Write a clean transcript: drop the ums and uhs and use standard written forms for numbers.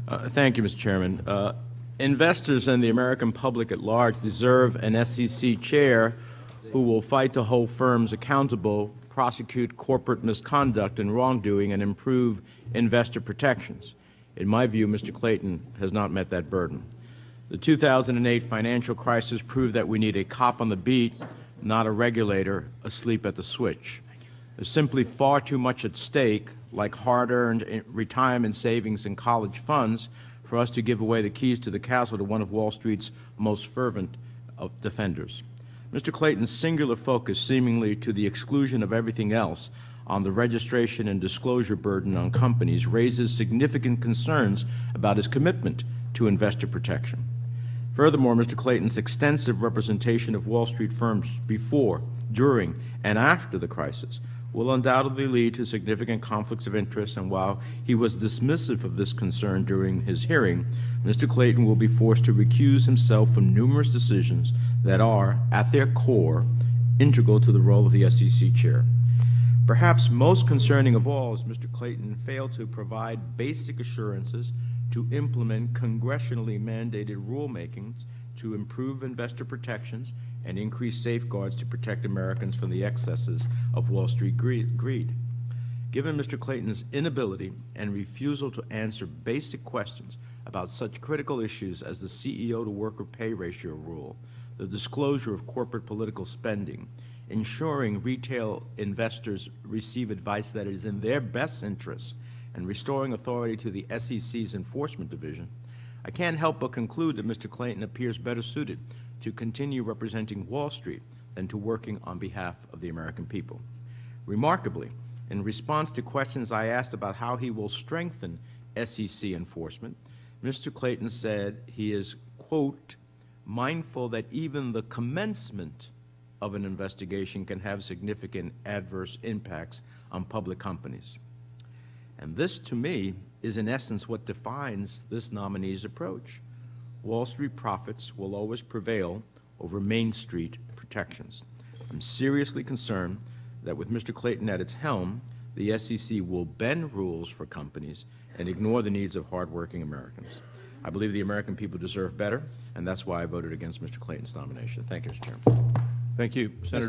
Thank you, Mr. Chairman. Investors and the American public at large deserve an SEC chair who will fight to hold firms accountable, prosecute corporate misconduct and wrongdoing, and improve investor protections. In my view, Mr. Clayton has not met that burden. The 2008 financial crisis proved that we need a cop on the beat, not a regulator asleep at the switch. There's simply far too much at stake, like hard-earned retirement savings and college funds, for us to give away the keys to the castle to one of Wall Street's most fervent of defenders. Mr. Clayton's singular focus, seemingly to the exclusion of everything else, on the registration and disclosure burden on companies raises significant concerns about his commitment to investor protection. Furthermore, Mr. Clayton's extensive representation of Wall Street firms before, during, and after the crisis will undoubtedly lead to significant conflicts of interest, and while he was dismissive of this concern during his hearing, Mr. Clayton will be forced to recuse himself from numerous decisions that are, at their core, integral to the role of the SEC chair. Perhaps most concerning of all is Mr. Clayton failed to provide basic assurances to implement congressionally mandated rulemakings to improve investor protections and increase safeguards to protect Americans from the excesses of Wall Street greed. Given Mr. Clayton's inability and refusal to answer basic questions about such critical issues as the CEO to worker pay ratio rule, the disclosure of corporate political spending, ensuring retail investors receive advice that is in their best interests, and restoring authority to the SEC's enforcement division, I can't help but conclude that Mr. Clayton appears better suited to continue representing Wall Street than to working on behalf of the American people. Remarkably, in response to questions I asked about how he will strengthen SEC enforcement, Mr. Clayton said he is, quote, mindful that even the commencement of an investigation can have significant adverse impacts on public companies. And this, to me, is in essence what defines this nominee's approach. Wall Street profits will always prevail over Main Street protections. I'm seriously concerned that with Mr. Clayton at its helm, the SEC will bend rules for companies and ignore the needs of hardworking Americans. I believe the American people deserve better, and that's why I voted against Mr. Clayton's nomination. Thank you, Mr. Chairman. Thank you. Senator